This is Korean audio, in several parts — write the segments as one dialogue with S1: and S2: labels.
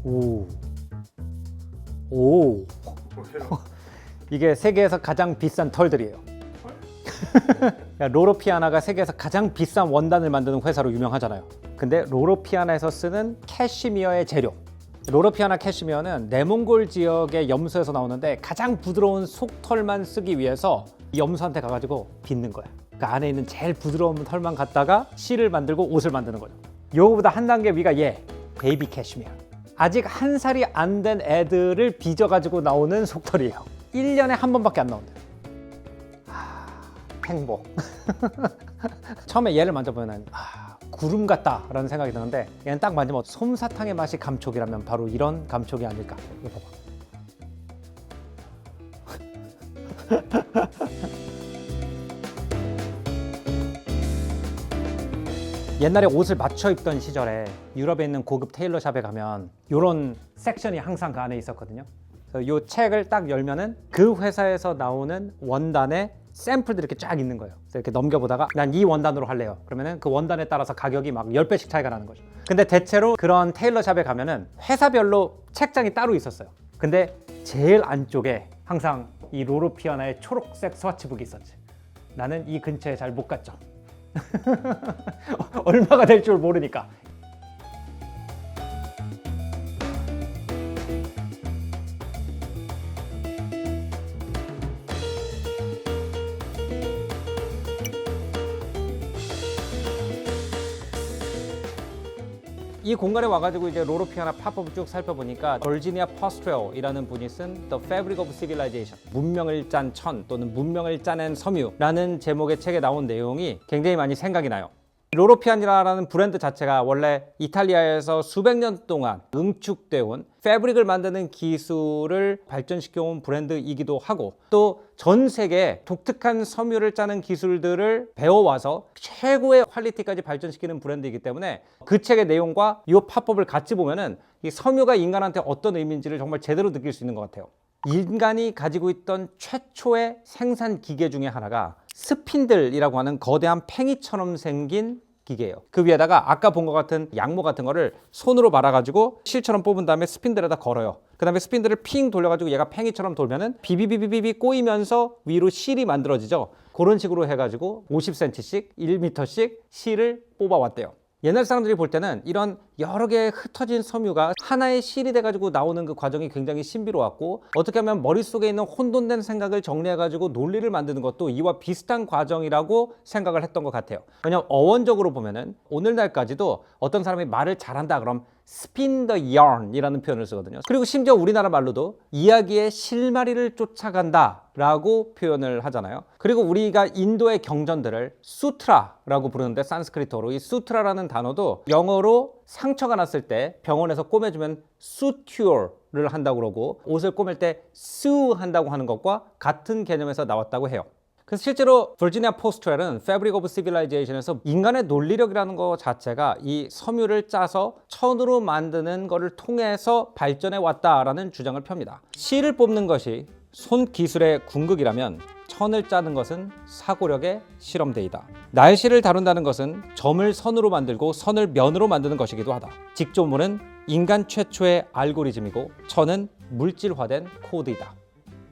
S1: 오. 오.
S2: 뭐예요?
S1: 이게 세계에서 가장 비싼 털들이에요. 그러니까 로로피아나가 세계에서 가장 비싼 원단을 만드는 회사로 유명하잖아요. 근데 로로피아나에서 쓰는 캐시미어의 재료, 로로피아나 캐시미어는 내몽골 지역의 염소에서 나오는데 가장 부드러운 속털만 쓰기 위해서 이 염소한테 가가지고 빚는 거야. 그 안에 있는 제일 부드러운 털만 갖다가 실을 만들고 옷을 만드는 거죠. 요거보다 한 단계 위가 얘 베이비 캐시미어. 아직 한 살이 안 된 애들을 빚어가지고 나오는 속털이에요. 1년에 한 번밖에 안 나온대요. 행복. 처음에 얘를 만져보면 구름 같다 라는 생각이 드는데, 얘는 딱 만지면 솜사탕의 맛이 감촉이라면 바로 이런 감촉이 아닐까. 이거 봐봐. 옛날에 옷을 맞춰 입던 시절에 유럽에 있는 고급 테일러샵에 가면 이런 섹션이 항상 그 안에 있었거든요. 그래서 이 책을 딱 열면은 그 회사에서 나오는 원단의 샘플들이 이렇게 쫙 있는 거예요. 그래서 이렇게 넘겨보다가 난 이 원단으로 할래요. 그러면은 그 원단에 따라서 가격이 막 10배씩 차이가 나는 거죠. 근데 대체로 그런 테일러샵에 가면은 회사별로 책장이 따로 있었어요. 근데 제일 안쪽에 항상 이 로로피아나의 초록색 스와치북이 있었지. 나는 이 근처에 잘 못 갔죠. 얼마가 될 줄 모르니까. 이 공간에 와가지고 이제 로로피아나 팝업을 쭉 살펴보니까 버지니아 퍼스트렐이라는 분이 쓴 The Fabric of Civilization, 문명을 짠 천 또는 문명을 짜낸 섬유라는 제목의 책에 나온 내용이 굉장히 많이 생각이 나요. 로로피아나라는 브랜드 자체가 원래 이탈리아에서 수백 년 동안 응축되어 온 패브릭을 만드는 기술을 발전시켜 온 브랜드이기도 하고, 또 전 세계에 독특한 섬유를 짜는 기술들을 배워와서 최고의 퀄리티까지 발전시키는 브랜드이기 때문에 그 책의 내용과 이 팝업을 같이 보면은 이 섬유가 인간한테 어떤 의미인지를 정말 제대로 느낄 수 있는 것 같아요. 인간이 가지고 있던 최초의 생산 기계 중에 하나가 스핀들이라고 하는 거대한 팽이처럼 생긴 기계예요. 그 위에다가 아까 본 것 같은 양모 같은 거를 손으로 말아가지고 실처럼 뽑은 다음에 스핀들에다 걸어요. 그 다음에 스핀들을 핑 돌려가지고 얘가 팽이처럼 돌면은 비비비비비 꼬이면서 위로 실이 만들어지죠. 그런 식으로 해가지고 50cm씩 1m씩 실을 뽑아왔대요. 옛날 사람들이 볼 때는 이런 여러 개의 흩어진 섬유가 하나의 실이 돼가지고 나오는 그 과정이 굉장히 신비로웠고, 어떻게 하면 머릿속에 있는 혼돈된 생각을 정리해가지고 논리를 만드는 것도 이와 비슷한 과정이라고 생각을 했던 것 같아요. 왜냐하면 어원적으로 보면은 오늘날까지도 어떤 사람이 말을 잘한다 그럼 spin the yarn 이라는 표현을 쓰거든요. 그리고 심지어 우리나라 말로도 이야기의 실마리를 쫓아간다 라고 표현을 하잖아요. 그리고 우리가 인도의 경전들을 수트라라고 부르는데, 산스크리트어로 이 수트라라는 단어도 영어로 상처가 났을 때 병원에서 꼬매주면 suture를 한다고 그러고, 옷을 꼬맬 때 sew 한다고 하는 것과 같은 개념에서 나왔다고 해요. 그래서 실제로 버지니아 포스트렐은 Fabric of Civilization에서 인간의 논리력이라는 것 자체가 이 섬유를 짜서 천으로 만드는 것을 통해서 발전해 왔다라는 주장을 펴니다. 실을 뽑는 것이 손기술의 궁극이라면 천을 짜는 것은 사고력의 실험대이다. 날씨를 다룬다는 것은 점을 선으로 만들고 선을 면으로 만드는 것이기도 하다. 직조물은 인간 최초의 알고리즘이고 천은 물질화된 코드이다.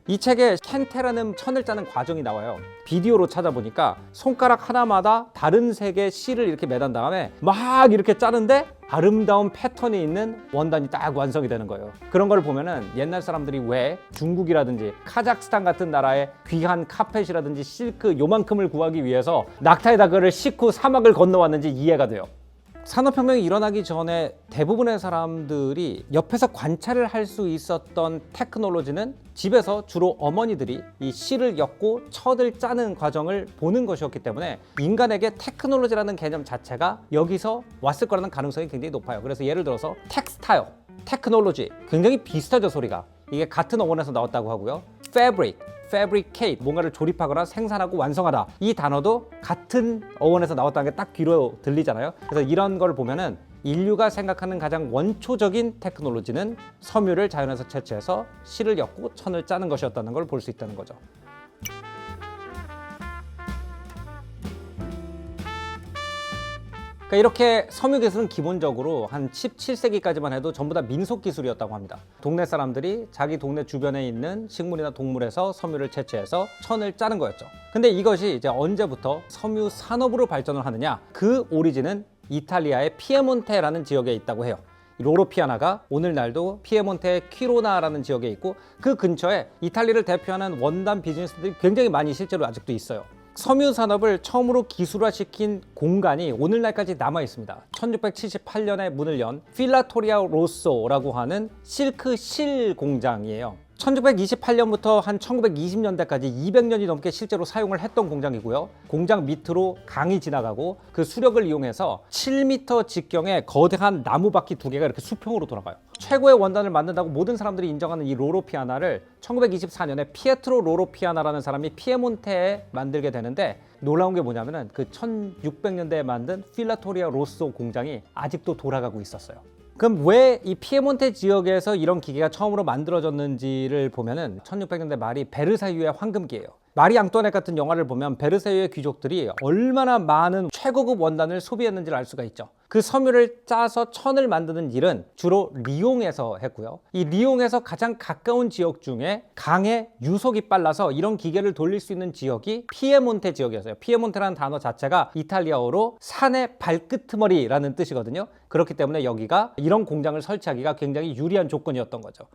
S1: 이 책에 켄테라는 천을 짜는 과정이 나와요. 비디오로 찾아보니까 손가락 하나마다 다른 색의 실을 이렇게 매단 다음에 막 이렇게 짜는데 아름다운 패턴이 있는 원단이 딱 완성이 되는 거예요. 그런 걸 보면은 옛날 사람들이 왜 중국이라든지 카자흐스탄 같은 나라의 귀한 카펫이라든지 실크 요만큼을 구하기 위해서 낙타에다 그를 싣고 사막을 건너왔는지 이해가 돼요. 산업혁명이 일어나기 전에 대부분의 사람들이 옆에서 관찰을 할 수 있었던 테크놀로지는 집에서 주로 어머니들이 이 실을 엮고 첩을 짜는 과정을 보는 것이었기 때문에 인간에게 테크놀로지라는 개념 자체가 여기서 왔을 거라는 가능성이 굉장히 높아요. 그래서 예를 들어서 텍스타일, 테크놀로지 굉장히 비슷하죠, 소리가. 이게 같은 어원에서 나왔다고 하고요. 패브릭, fabricate, 뭔가를 조립하거나 생산하고 완성하다, 이 단어도 같은 어원에서 나왔다는 게 딱 귀로 들리잖아요. 그래서 이런 걸 보면은 인류가 생각하는 가장 원초적인 테크놀로지는 섬유를 자연에서 채취해서 실을 엮고 천을 짜는 것이었다는 걸 볼 수 있다는 거죠. 그러니까 이렇게 섬유 기술은 기본적으로 한 17세기까지만 해도 전부 다 민속 기술이었다고 합니다. 동네 사람들이 자기 동네 주변에 있는 식물이나 동물에서 섬유를 채취해서 천을 짜는 거였죠. 근데 이것이 이제 언제부터 섬유 산업으로 발전을 하느냐? 그 오리진은 이탈리아의 피에몬테라는 지역에 있다고 해요. 로로피아나가 오늘날도 피에몬테의 퀴로나라는 지역에 있고 그 근처에 이탈리아를 대표하는 원단 비즈니스들이 굉장히 많이 실제로 아직도 있어요. 섬유 산업을 처음으로 기술화시킨 공간이 오늘날까지 남아 있습니다. 1678년에 문을 연 필라토리아 로소라고 하는 실크 실 공장이에요. 1928년부터 한 1920년대까지 200년이 넘게 실제로 사용을 했던 공장이고요. 공장 밑으로 강이 지나가고 그 수력을 이용해서 7m 직경의 거대한 나무 바퀴 2개가 이렇게 수평으로 돌아가요. 최고의 원단을 만든다고 모든 사람들이 인정하는 이 로로피아나를 1924년에 피에트로 로로피아나라는 사람이 피에몬테에 만들게 되는데, 놀라운 게 뭐냐면은 그 1600년대에 만든 필라토리아 로소 공장이 아직도 돌아가고 있었어요. 그럼 왜 이 피에몬테 지역에서 이런 기계가 처음으로 만들어졌는지를 보면은 1600년대 말이 베르사유의 황금기예요. 마리 앙뚜아넷 같은 영화를 보면 베르사유의 귀족들이 얼마나 많은 최고급 원단을 소비했는지를 알 수가 있죠. 그 섬유를 짜서 천을 만드는 일은 주로 리옹에서 했고요. 이 리옹에서 가장 가까운 지역 중에 강의 유속이 빨라서 이런 기계를 돌릴 수 있는 지역이 피에몬테 지역이었어요. 피에몬테라는 단어 자체가 이탈리아어로 산의 발끄트머리라는 뜻이거든요. 그렇기 때문에 여기가 이런 공장을 설치하기가 굉장히 유리한 조건이었던 거죠.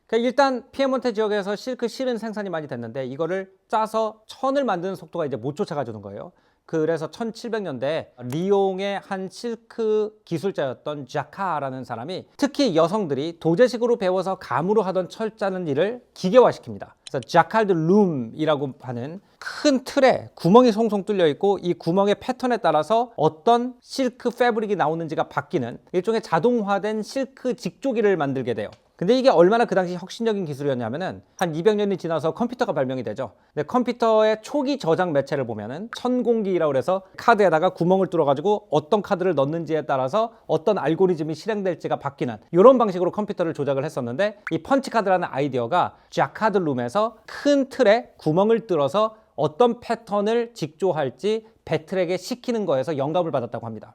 S1: 그러니까 일단 피에몬테 지역에서 실크 실은 생산이 많이 됐는데 이거를 짜서 천을 만드는 속도가 이제 못 쫓아가주는 거예요. 그래서 1700년대에 리옹의 한 실크 기술자였던 자카라는 사람이 특히 여성들이 도제식으로 배워서 감으로 하던 철 짜는 일을 기계화시킵니다. 그래서 자칼드 룸이라고 하는 큰 틀에 구멍이 송송 뚫려 있고 이 구멍의 패턴에 따라서 어떤 실크 패브릭이 나오는지가 바뀌는 일종의 자동화된 실크 직조기를 만들게 돼요. 근데 이게 얼마나 그 당시 혁신적인 기술이었냐면은 한 200년이 지나서 컴퓨터가 발명이 되죠. 근데 컴퓨터의 초기 저장 매체를 보면은 천공기라고 해서 카드에다가 구멍을 뚫어가지고 어떤 카드를 넣는지에 따라서 어떤 알고리즘이 실행될지가 바뀌는 이런 방식으로 컴퓨터를 조작을 했었는데, 이 펀치카드라는 아이디어가 자카드 룸에서 큰 틀에 구멍을 뚫어서 어떤 패턴을 직조할지 배틀에게 시키는 거에서 영감을 받았다고 합니다.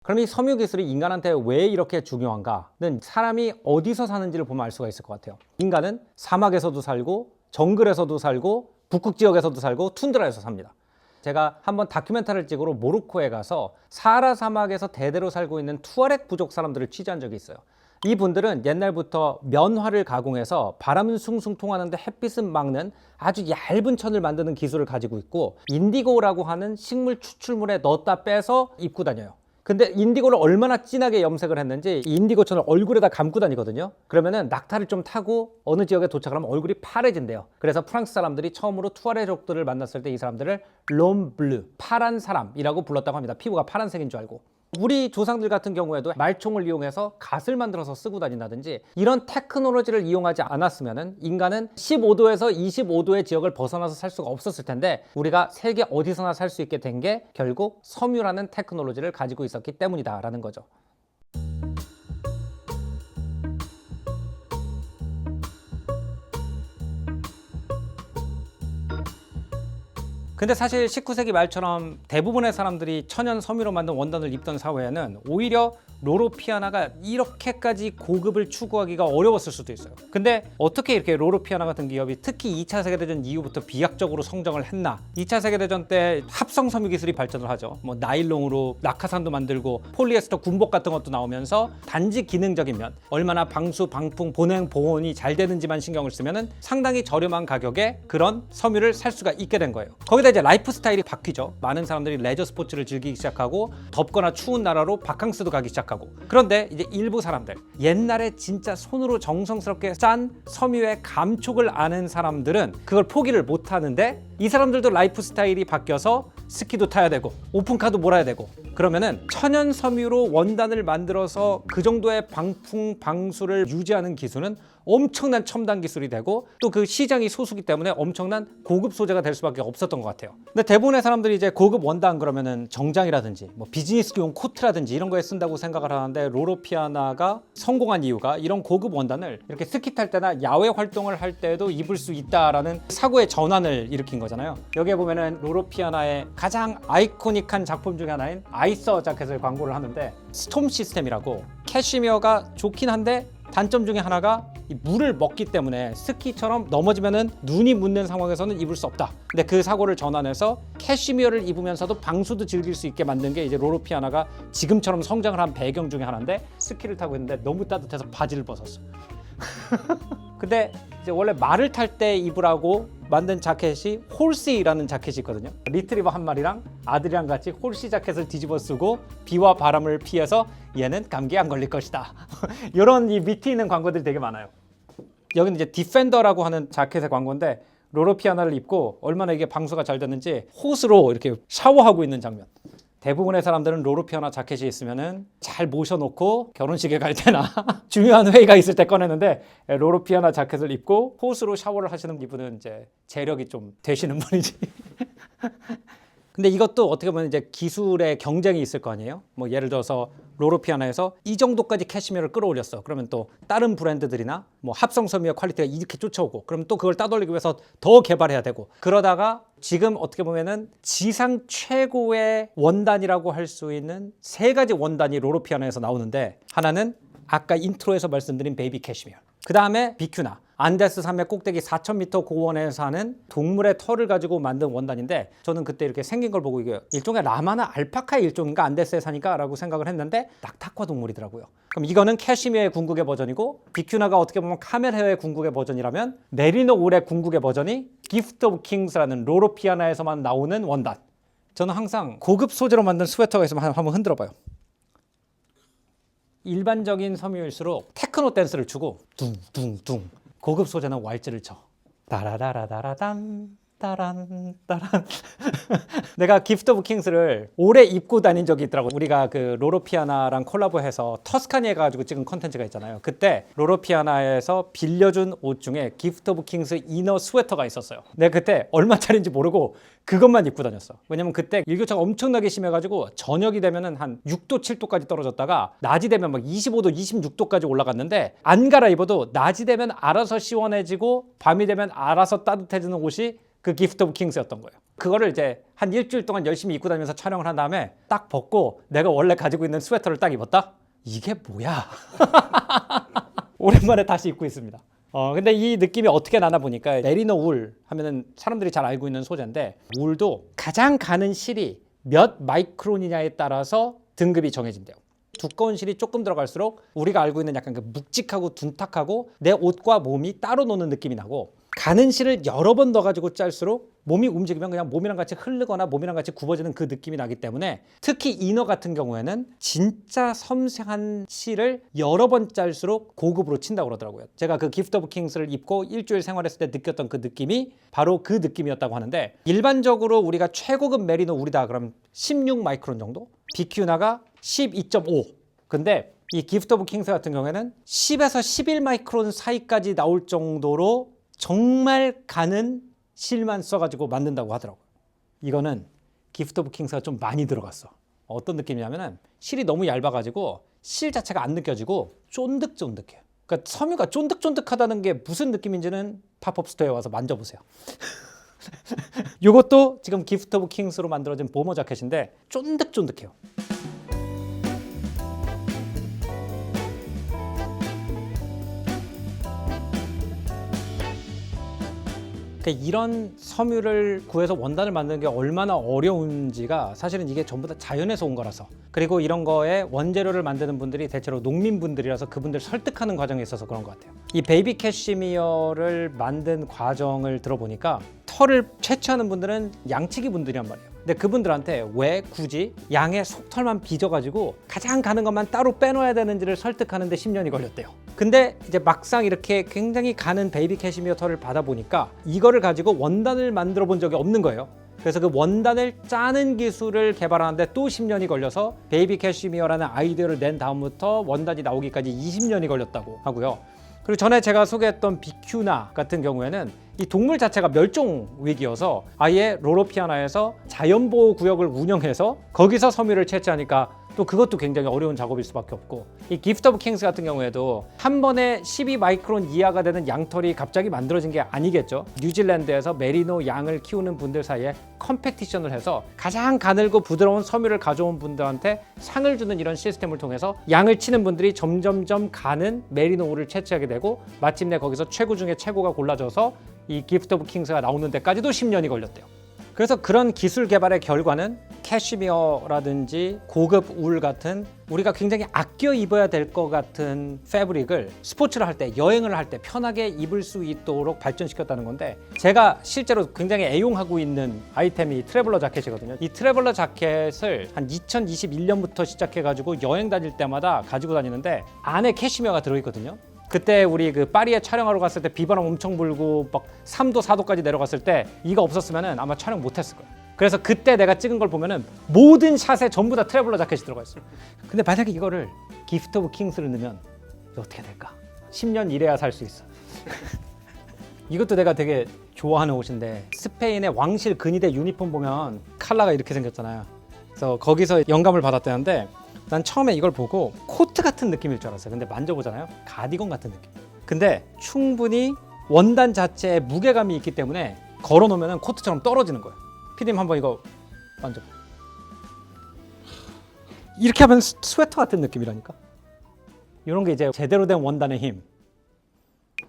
S1: 그럼 이 섬유 기술이 인간한테 왜 이렇게 중요한가는 사람이 어디서 사는지를 보면 알 수가 있을 것 같아요. 인간은 사막에서도 살고 정글에서도 살고 북극 지역에서도 살고 툰드라에서 삽니다. 제가 한번 다큐멘터리를 찍으러 모로코에 가서 사하라 사막에서 대대로 살고 있는 투아렉 부족 사람들을 취재한 적이 있어요. 이분들은 옛날부터 면화를 가공해서 바람은 숭숭 통하는데 햇빛은 막는 아주 얇은 천을 만드는 기술을 가지고 있고, 인디고라고 하는 식물 추출물에 넣었다 빼서 입고 다녀요. 근데 인디고를 얼마나 진하게 염색을 했는지 이 인디고천을 얼굴에다 감고 다니거든요. 그러면은 낙타를 좀 타고 어느 지역에 도착을 하면 얼굴이 파래진대요. 그래서 프랑스 사람들이 처음으로 투아레족들을 만났을 때 이 사람들을 롬블루, 파란 사람이라고 불렀다고 합니다. 피부가 파란색인 줄 알고. 우리 조상들 같은 경우에도 말총을 이용해서 갓을 만들어서 쓰고 다닌다든지 이런 테크놀로지를 이용하지 않았으면 인간은 15도에서 25도의 지역을 벗어나서 살 수가 없었을 텐데, 우리가 세계 어디서나 살 수 있게 된 게 결국 섬유라는 테크놀로지를 가지고 있었기 때문이다라는 거죠. 근데 사실 19세기 말처럼 대부분의 사람들이 천연 섬유로 만든 원단을 입던 사회에는 오히려 로로피아나가 이렇게까지 고급을 추구하기가 어려웠을 수도 있어요. 근데 어떻게 이렇게 로로피아나 같은 기업이 특히 2차 세계대전 이후부터 비약적으로 성장을 했나? 2차 세계대전 때 합성 섬유 기술이 발전을 하죠. 뭐 나일론으로 낙하산도 만들고 폴리에스터 군복 같은 것도 나오면서 단지 기능적인 면, 얼마나 방수, 방풍, 보냉, 보온이 잘 되는지만 신경을 쓰면은 상당히 저렴한 가격에 그런 섬유를 살 수가 있게 된 거예요. 거기다 이제 라이프 스타일이 바뀌죠. 많은 사람들이 레저 스포츠를 즐기기 시작하고 덥거나 추운 나라로 바캉스도 가기 시작하고. 그런데 이제 일부 사람들, 옛날에 진짜 손으로 정성스럽게 짠 섬유의 감촉을 아는 사람들은 그걸 포기를 못 하는데, 이 사람들도 라이프 스타일이 바뀌어서 스키도 타야 되고 오픈카도 몰아야 되고, 그러면은 천연 섬유로 원단을 만들어서 그 정도의 방풍 방수를 유지하는 기술은 엄청난 첨단 기술이 되고 또 그 시장이 소수기 때문에 엄청난 고급 소재가 될 수밖에 없었던 것 같아요. 근데 대부분의 사람들이 이제 고급 원단 그러면은 정장이라든지 뭐 비즈니스용 코트라든지 이런 거에 쓴다고 생각을 하는데 로로피아나가 성공한 이유가 이런 고급 원단을 이렇게 스키 탈 때나 야외 활동을 할 때도 입을 수 있다라는 사고의 전환을 일으킨 거잖아요. 여기에 보면은 로로피아나의 가장 아이코닉한 작품 중에 하나인 아이서 자켓을 광고를 하는데 스톰 시스템이라고 캐시미어가 좋긴 한데 단점 중에 하나가 이 물을 먹기 때문에 스키처럼 넘어지면은 눈이 묻는 상황에서는 입을 수 없다. 근데 그 사고를 전환해서 캐시미어를 입으면서도 방수도 즐길 수 있게 만든 게 이제 로로피아나가 지금처럼 성장을 한 배경 중에 하나인데 스키를 타고 있는데 너무 따뜻해서 바지를 벗었어. 근데 이제 원래 말을 탈 때 입으라고 만든 자켓이 홀시라는 자켓이 있거든요. 리트리버 한 마리랑 아들이랑 같이 홀시 자켓을 뒤집어 쓰고 비와 바람을 피해서 얘는 감기에 안 걸릴 것이다. 이런 이 밑에 있는 광고들이 되게 많아요. 여기는 이제 디펜더라고 하는 자켓의 광고인데 로로피아나를 입고 얼마나 이게 방수가 잘 됐는지 호스로 이렇게 샤워하고 있는 장면. 대부분의 사람들은 로로피아나 자켓이 있으면은 잘 모셔놓고 결혼식에 갈 때나 중요한 회의가 있을 때 꺼내는데 로로피아나 자켓을 입고 호스로 샤워를 하시는 이분은 이제 재력이 좀 되시는 분이지. 근데 이것도 어떻게 보면 이제 기술의 경쟁이 있을 거 아니에요? 뭐 예를 들어서 로로피아나에서 이 정도까지 캐시미어를 끌어올렸어. 그러면 또 다른 브랜드들이나 뭐 합성 섬유의 퀄리티가 이렇게 쫓아오고 그러면 또 그걸 따돌리기 위해서 더 개발해야 되고 그러다가 지금 어떻게 보면은 지상 최고의 원단이라고 할 수 있는 세 가지 원단이 로로피아나에서 나오는데 하나는 아까 인트로에서 말씀드린 베이비 캐시미어, 그 다음에 비큐나 안데스 산맥 꼭대기 4,000m 고원에 사는 동물의 털을 가지고 만든 원단인데 저는 그때 이렇게 생긴 걸 보고 이게 일종의 라마나 알파카의 일종인가 안데스에 사니까 라고 생각을 했는데 낙타과 동물이더라고요. 그럼 이거는 캐시미어의 궁극의 버전이고 비큐나가 어떻게 보면 카멜헤어의 궁극의 버전이라면 메리노 울의 궁극의 버전이 기프트 오브 킹스라는 로로피아나에서만 나오는 원단. 저는 항상 고급 소재로 만든 스웨터가 있으면 한번 흔들어 봐요. 일반적인 섬유일수록 테크노 댄스를 추고 둥둥둥, 고급 소재는 왈츠를 쳐. 따라라라라란 따란 따란. 내가 기프트 오브 킹스를 오래 입고 다닌 적이 있더라고. 우리가 그 로로피아나랑 콜라보해서 터스카니에 가지고 찍은 컨텐츠가 있잖아요. 그때 로로피아나에서 빌려준 옷 중에 기프트 오브 킹스 이너 스웨터가 있었어요. 내가 그때 얼마짜리인지 모르고 그것만 입고 다녔어. 왜냐면 그때 일교차가 엄청나게 심해가지고 저녁이 되면은 한 6도 7도까지 떨어졌다가 낮이 되면 막 25도 26도까지 올라갔는데 안 갈아입어도 낮이 되면 알아서 시원해지고 밤이 되면 알아서 따뜻해지는 옷이 그 기프트 오브 킹스였던 거예요. 그거를 이제 한 일주일 동안 열심히 입고 다니면서 촬영을 한 다음에 딱 벗고 내가 원래 가지고 있는 스웨터를 딱 입었다? 이게 뭐야? 오랜만에 다시 입고 있습니다. 근데 이 느낌이 어떻게 나나 보니까 메리노 울 하면은 사람들이 잘 알고 있는 소재인데 울도 가장 가는 실이 몇 마이크론이냐에 따라서 등급이 정해진대요. 두꺼운 실이 조금 들어갈수록 우리가 알고 있는 약간 그 묵직하고 둔탁하고 내 옷과 몸이 따로 노는 느낌이 나고 가는 실을 여러 번 넣어가지고 짤수록 몸이 움직이면 그냥 몸이랑 같이 흐르거나 몸이랑 같이 굽어지는 그 느낌이 나기 때문에 특히 이너 같은 경우에는 진짜 섬세한 실을 여러 번 짤수록 고급으로 친다고 그러더라고요. 제가 그 기프트 오브 킹스를 입고 일주일 생활했을 때 느꼈던 그 느낌이 바로 그 느낌이었다고 하는데 일반적으로 우리가 최고급 메리노 울이다 그럼 16 마이크론 정도? 비큐나가 12.5. 근데 이 기프트 오브 킹스 같은 경우에는 10에서 11 마이크론 사이까지 나올 정도로 정말 가는 실만 써가지고 만든다고 하더라고요. 이거는 기프트 오브 킹스가 좀 많이 들어갔어. 어떤 느낌이냐면은 실이 너무 얇아가지고 실 자체가 안 느껴지고 쫀득쫀득해요. 그러니까 섬유가 쫀득쫀득하다는 게 무슨 느낌인지는 팝업 스토어에 와서 만져보세요. 이것도 지금 기프트 오브 킹스로 만들어진 보머 자켓인데 쫀득쫀득해요. 이런 섬유를 구해서 원단을 만드는 게 얼마나 어려운지가 사실은 이게 전부 다 자연에서 온 거라서 그리고 이런 거에 원재료를 만드는 분들이 대체로 농민분들이라서 그분들 설득하는 과정에 있어서 그런 것 같아요. 이 베이비 캐시미어를 만든 과정을 들어보니까 털을 채취하는 분들은 양치기 분들이란 말이에요. 근데 그분들한테 왜 굳이 양의 속털만 빚어가지고 가장 가는 것만 따로 빼놔야 되는지를 설득하는데 10년이 걸렸대요. 근데 이제 막상 이렇게 굉장히 가는 베이비 캐시미어 털을 받아보니까 이거를 가지고 원단을 만들어 본 적이 없는 거예요. 그래서 그 원단을 짜는 기술을 개발하는데 또 10년이 걸려서 베이비 캐시미어라는 아이디어를 낸 다음부터 원단이 나오기까지 20년이 걸렸다고 하고요. 그리고 전에 제가 소개했던 비큐나 같은 경우에는 이 동물 자체가 멸종 위기여서 아예 로로피아나에서 자연보호구역을 운영해서 거기서 섬유를 채취하니까 또 그것도 굉장히 어려운 작업일 수밖에 없고, 이 기프트 오브 킹스 같은 경우에도 한 번에 12 마이크론 이하가 되는 양털이 갑자기 만들어진 게 아니겠죠. 뉴질랜드에서 메리노 양을 키우는 분들 사이에 컴페티션을 해서 가장 가늘고 부드러운 섬유를 가져온 분들한테 상을 주는 이런 시스템을 통해서 양을 치는 분들이 점점점 가는 메리노 울을 채취하게 되고, 마침내 거기서 최고 중에 최고가 골라져서 이 기프트 오브 킹스가 나오는 데까지도 10년이 걸렸대요. 그래서 그런 기술 개발의 결과는 캐시미어라든지 고급 울 같은 우리가 굉장히 아껴 입어야 될 것 같은 패브릭을 스포츠를 할 때, 여행을 할 때 편하게 입을 수 있도록 발전시켰다는 건데, 제가 실제로 굉장히 애용하고 있는 아이템이 트래블러 자켓이거든요. 이 트래블러 자켓을 한 2021년부터 시작해가지고 여행 다닐 때마다 가지고 다니는데 안에 캐시미어가 들어있거든요. 그때 우리 그 파리에 촬영하러 갔을 때 비바람 엄청 불고 막 3도 4도까지 내려갔을 때 이거 없었으면은 아마 촬영 못했을 거예요. 그래서 그때 내가 찍은 걸 보면은 모든 샷에 전부 다 트래블러 자켓이 들어가 있어요. 근데 만약에 이거를 기프트 오브 킹스를 넣으면 어떻게 될까? 10년 일해야 살 수 있어. 이것도 내가 되게 좋아하는 옷인데, 스페인의 왕실 근위대 유니폼 보면 칼라가 이렇게 생겼잖아요. 그래서 거기서 영감을 받았다는데, 난 처음에 이걸 보고 코트 같은 느낌일 줄 알았어요. 근데 만져보잖아요. 가디건 같은 느낌. 근데 충분히 원단 자체에 무게감이 있기 때문에 걸어놓으면 코트처럼 떨어지는 거예요. 피디님 한번 이거 만져. 이렇게 하면 스웨터 같은 느낌이라니까. 이런 게 이제 제대로 된 원단의 힘.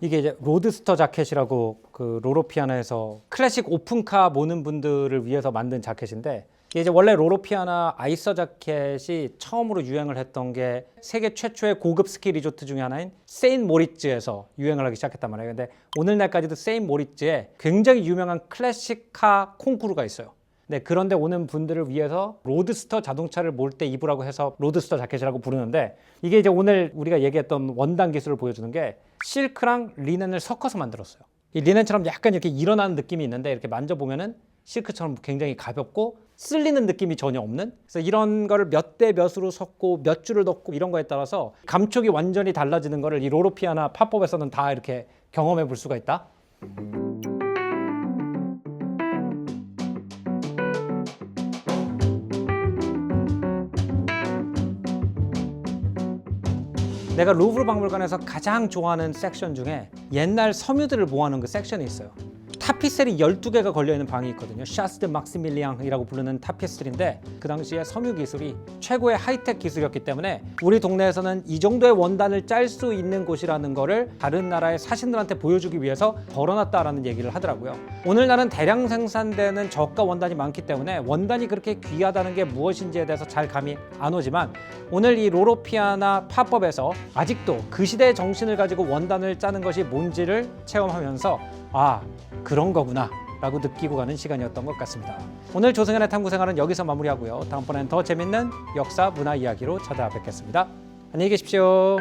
S1: 이게 이제 로드스터 자켓이라고 그 로로피아나에서 클래식 오픈카 모는 분들을 위해서 만든 자켓인데, 이게 이제 원래 로로피아나 아이서 자켓이 처음으로 유행을 했던 게 세계 최초의 고급 스키 리조트 중에 하나인 세인 모리츠에서 유행을 하기 시작했단 말이에요. 근데 오늘날까지도 세인 모리츠에 굉장히 유명한 클래식카 콩쿠르가 있어요. 네, 그런데 오는 분들을 위해서 로드스터 자동차를 몰 때 입으라고 해서 로드스터 자켓이라고 부르는데, 이게 이제 오늘 우리가 얘기했던 원단 기술을 보여주는 게 실크랑 리넨을 섞어서 만들었어요. 이 리넨처럼 약간 이렇게 일어나는 느낌이 있는데, 이렇게 만져보면은 실크처럼 굉장히 가볍고 쓸리는 느낌이 전혀 없는, 그래서 이런 거를 몇 대 몇으로 섞고 몇 줄을 넣고 이런 거에 따라서 감촉이 완전히 달라지는 거를 이 로로피아나 팝업에서는 다 이렇게 경험해 볼 수가 있다. 내가 루브르 박물관에서 가장 좋아하는 섹션 중에 옛날 섬유들을 모아놓은 그 섹션이 있어요. 타피세리 12개가 걸려있는 방이 있거든요. 샤스 드 막시밀리앙이라고 부르는 타피세리인데, 그 당시에 섬유 기술이 최고의 하이텍 기술이었기 때문에 우리 동네에서는 이 정도의 원단을 짤 수 있는 곳이라는 거를 다른 나라의 사신들한테 보여주기 위해서 걸어놨다라는 얘기를 하더라고요. 오늘날은 대량 생산되는 저가 원단이 많기 때문에 원단이 그렇게 귀하다는 게 무엇인지에 대해서 잘 감이 안 오지만, 오늘 이 로로피아나 팝업에서 아직도 그 시대의 정신을 가지고 원단을 짜는 것이 뭔지를 체험하면서 아, 그런 거구나 라고 느끼고 가는 시간이었던 것 같습니다. 오늘 조승현의 탐구생활은 여기서 마무리하고요. 다음번엔 더 재밌는 역사 문화 이야기로 찾아뵙겠습니다. 안녕히 계십시오.